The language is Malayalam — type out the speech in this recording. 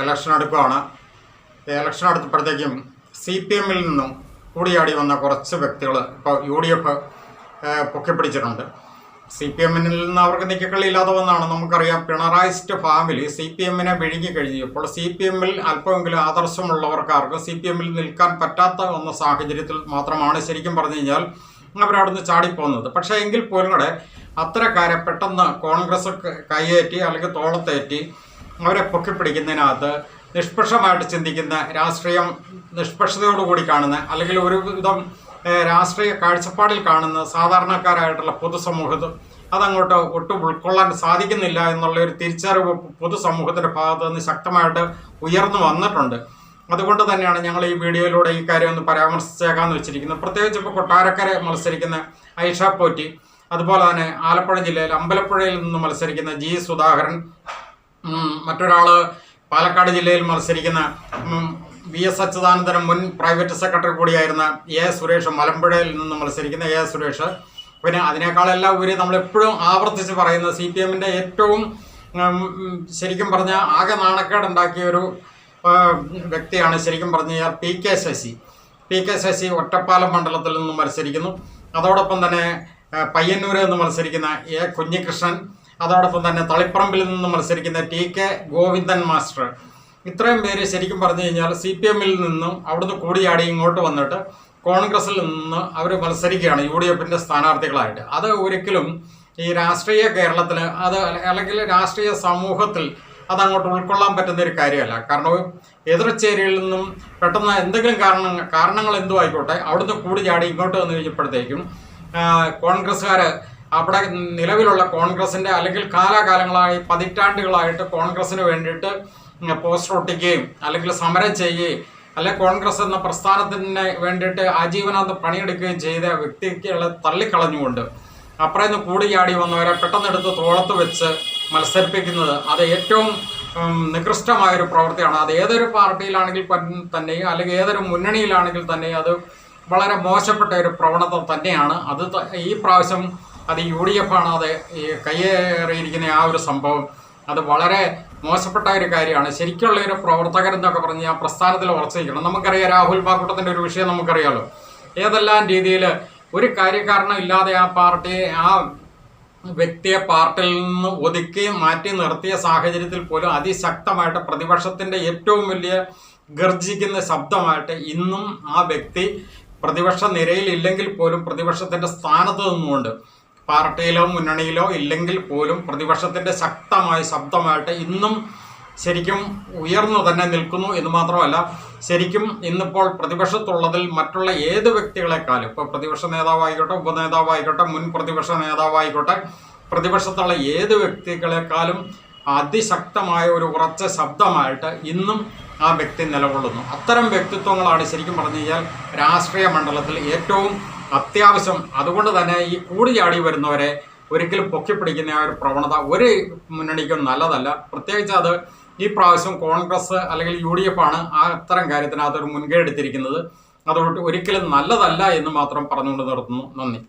ഇലക്ഷൻ അടുക്കുകയാണ്. ഇലക്ഷൻ അടുത്തപ്പോഴത്തേക്കും CPM-ൽ നിന്നും കൂടിയാടി വന്ന കുറച്ച് വ്യക്തികൾ ഇപ്പോൾ UDF പൊക്കിപ്പിടിച്ചിട്ടുണ്ട്. CPM-ൽ നിന്ന് അവർക്ക് നിൽക്കക്കളിയില്ലാതെ വന്നാണ്. നമുക്കറിയാം, പിണറായിസ്റ്റ് ഫാമിലി CPM-നെ വിഴുങ്ങി കഴിഞ്ഞപ്പോൾ CPM-ൽ അല്പമെങ്കിലും ആദർശമുള്ളവർക്കാർക്ക് CPM-ൽ നിൽക്കാൻ പറ്റാത്ത വന്ന സാഹചര്യത്തിൽ മാത്രമാണ് ശരിക്കും പറഞ്ഞു കഴിഞ്ഞാൽ അവരവിടുന്ന് ചാടിപ്പോകുന്നത്. പക്ഷേ എങ്കിൽ പോലും കൂടെ അത്തരക്കാരെ പെട്ടെന്ന് കോൺഗ്രസ് കൈയേറ്റി അല്ലെങ്കിൽ തോളത്തേറ്റി അവരെ പൊക്കിപ്പിടിക്കുന്നതിനകത്ത് നിഷ്പക്ഷമായിട്ട് ചിന്തിക്കുന്ന, രാഷ്ട്രീയം നിഷ്പക്ഷതയോടുകൂടി കാണുന്ന, അല്ലെങ്കിൽ ഒരു വിധം രാഷ്ട്രീയ കാഴ്ചപ്പാടിൽ കാണുന്ന സാധാരണക്കാരായിട്ടുള്ള പൊതുസമൂഹത്തിൽ അതങ്ങോട്ട് ഒട്ടും ഉൾക്കൊള്ളാൻ സാധിക്കുന്നില്ല എന്നുള്ള ഒരു തിരിച്ചറിവ് പൊതുസമൂഹത്തിൻ്റെ ഭാഗത്ത് നിന്ന് ശക്തമായിട്ട് ഉയർന്നു വന്നിട്ടുണ്ട്. അതുകൊണ്ട് തന്നെയാണ് ഞങ്ങൾ ഈ വീഡിയോയിലൂടെ ഈ കാര്യം ഒന്ന് പരാമർശിച്ചേക്കാന്ന് വെച്ചിരിക്കുന്നത്. പ്രത്യേകിച്ച് ഇപ്പോൾ കൊട്ടാരക്കര മത്സരിക്കുന്ന ഐഷ പോറ്റി, അതുപോലെ തന്നെ ആലപ്പുഴ ജില്ലയിൽ അമ്പലപ്പുഴയിൽ നിന്ന് മത്സരിക്കുന്ന G. സുധാകരൻ, മറ്റൊരാൾ പാലക്കാട് ജില്ലയിൽ മത്സരിക്കുന്ന VS അച്യുതാനന്ദൻ, മുൻ പ്രൈവറ്റ് സെക്രട്ടറി കൂടിയായിരുന്ന A. സുരേഷ്, മലമ്പുഴയിൽ നിന്ന് മത്സരിക്കുന്ന A. സുരേഷ്. പിന്നെ അതിനേക്കാളെല്ലാം ഉപരി നമ്മളെപ്പോഴും ആവർത്തിച്ച് പറയുന്ന CPM-ൻ്റെ ഏറ്റവും ശരിക്കും പറഞ്ഞാൽ ആകെ നാണക്കേടുണ്ടാക്കിയ ഒരു വ്യക്തിയാണ് ശരിക്കും പറഞ്ഞു കഴിഞ്ഞാൽ പി കെ ശശി ഒറ്റപ്പാലം മണ്ഡലത്തിൽ നിന്ന് മത്സരിക്കുന്നു. അതോടൊപ്പം തന്നെ പയ്യന്നൂരിൽ നിന്ന് മത്സരിക്കുന്ന A. കുഞ്ഞികൃഷ്ണൻ, അതോടൊപ്പം തന്നെ തളിപ്പറമ്പിൽ നിന്ന് മത്സരിക്കുന്ന TK ഗോവിന്ദൻ മാസ്റ്റർ. ഇത്രയും പേര് ശരിക്കും പറഞ്ഞു കഴിഞ്ഞാൽ CPM-ൽ നിന്നും അവിടുന്ന് കൂടിയാടി ഇങ്ങോട്ട് വന്നിട്ട് കോൺഗ്രസിൽ നിന്ന് അവർ മത്സരിക്കുകയാണ് UDF-ൻ്റെ സ്ഥാനാർത്ഥികളായിട്ട്. അത് ഒരിക്കലും ഈ രാഷ്ട്രീയ കേരളത്തിൽ അത് അല്ലെങ്കിൽ രാഷ്ട്രീയ സമൂഹത്തിൽ അതങ്ങോട്ട് ഉൾക്കൊള്ളാൻ പറ്റുന്ന ഒരു കാര്യമല്ല. കാരണം എതിർചേരിയിൽ നിന്നും പെട്ടെന്ന് എന്തെങ്കിലും കാരണങ്ങൾ എന്തും ആയിക്കോട്ടെ അവിടുന്ന് കൂടിയാടി ഇങ്ങോട്ട് വന്നു കഴിഞ്ഞപ്പോഴത്തേക്കും കോൺഗ്രസ്സുകാർ അവിടെ നിലവിലുള്ള കോൺഗ്രസിൻ്റെ അല്ലെങ്കിൽ കാലാകാലങ്ങളായി പതിറ്റാണ്ടുകളായിട്ട് കോൺഗ്രസ്സിന് വേണ്ടിയിട്ട് പോസ്റ്റർ ഒട്ടിക്കുകയും അല്ലെങ്കിൽ സമരം ചെയ്യുകയും അല്ലെങ്കിൽ കോൺഗ്രസ് എന്ന പ്രസ്ഥാനത്തിന് വേണ്ടിയിട്ട് ആജീവനാന്തം പണിയെടുക്കുകയും ചെയ്ത വ്യക്തികളെ തള്ളിക്കളഞ്ഞുകൊണ്ട് അപ്പുറം നിന്ന് കൂടിയാടി വന്നവരെ പെട്ടെന്നെടുത്ത് തോളത്ത് വെച്ച് മത്സരിപ്പിക്കുന്നത് അത് ഏറ്റവും നികൃഷ്ടമായൊരു പ്രവൃത്തിയാണ്. അത് ഏതൊരു പാർട്ടിയിലാണെങ്കിൽ തന്നെയും അല്ലെങ്കിൽ ഏതൊരു മുന്നണിയിലാണെങ്കിൽ തന്നെയും അത് വളരെ മോശപ്പെട്ട ഒരു പ്രവണത തന്നെയാണ്. അത് ഈ പ്രാവശ്യം അത് UDF ആണ് അത് കയ്യേറിയിരിക്കുന്ന ആ ഒരു സംഭവം. അത് വളരെ മോശപ്പെട്ട ഒരു കാര്യമാണ്. ശരിക്കുള്ള ഒരു പ്രവർത്തകരെന്നൊക്കെ പറഞ്ഞ് ആ പ്രസ്ഥാനത്തിൽ ഉറച്ചിരിക്കണം. നമുക്കറിയാം, രാഹുൽ മാക്കൂട്ടത്തിൻ്റെ ഒരു വിഷയം നമുക്കറിയാമല്ലോ. ഏതെല്ലാം രീതിയിൽ ഒരു കാര്യകാരണം ഇല്ലാതെ ആ പാർട്ടിയെ ആ വ്യക്തിയെ പാർട്ടിയിൽ നിന്ന് ഒതുക്കി മാറ്റി നിർത്തിയ സാഹചര്യത്തിൽ പോലും അതിശക്തമായിട്ട് പ്രതിപക്ഷത്തിൻ്റെ ഏറ്റവും വലിയ ഗർജിക്കുന്ന ശബ്ദമായിട്ട് ഇന്നും ആ വ്യക്തി പ്രതിപക്ഷ നിരയിൽ ഇല്ലെങ്കിൽ പോലും പ്രതിപക്ഷത്തിൻ്റെ സ്ഥാനത്ത് നിന്നുകൊണ്ട് പാർട്ടിയിലോ മുന്നണിയിലോ ഇല്ലെങ്കിൽ പോലും പ്രതിപക്ഷത്തിൻ്റെ ശക്തമായ ശബ്ദമായിട്ട് ഇന്നും ശരിക്കും ഉയർന്നു തന്നെ നിൽക്കുന്നു എന്ന് മാത്രമല്ല, ശരിക്കും ഇന്നിപ്പോൾ പ്രതിപക്ഷത്തുള്ളതിൽ മറ്റുള്ള ഏത് വ്യക്തികളെക്കാളും, ഇപ്പോൾ പ്രതിപക്ഷ നേതാവായിക്കോട്ടെ, ഉപനേതാവായിക്കോട്ടെ, മുൻ പ്രതിപക്ഷ നേതാവായിക്കോട്ടെ, പ്രതിപക്ഷത്തുള്ള ഏത് വ്യക്തികളെക്കാളും അതിശക്തമായ ഒരു ഉറച്ച ശബ്ദമായിട്ട് ഇന്നും ആ വ്യക്തി നിലകൊള്ളുന്നു. അത്തരം വ്യക്തിത്വങ്ങളാണ് ശരിക്കും പറഞ്ഞു കഴിഞ്ഞാൽ രാഷ്ട്രീയ മണ്ഡലത്തിൽ ഏറ്റവും അത്യാവശ്യം. അതുകൊണ്ട് തന്നെ ഈ കൂടിയാടി വരുന്നവരെ ഒരിക്കലും പൊക്കിപ്പിടിക്കുന്ന ആ ഒരു പ്രവണത ഒരു മുന്നണിക്കും നല്ലതല്ല. പ്രത്യേകിച്ച് അത് ഈ പ്രാവശ്യം കോൺഗ്രസ് അല്ലെങ്കിൽ UDF ആണ് ആ അത്തരം കാര്യത്തിനകത്തൊരു മുൻകൈ എടുത്തിരിക്കുന്നത്. അതുകൊണ്ട് ഒരിക്കലും നല്ലതല്ല എന്ന് മാത്രം പറഞ്ഞുകൊണ്ട് നിർത്തുന്നു. നന്ദി.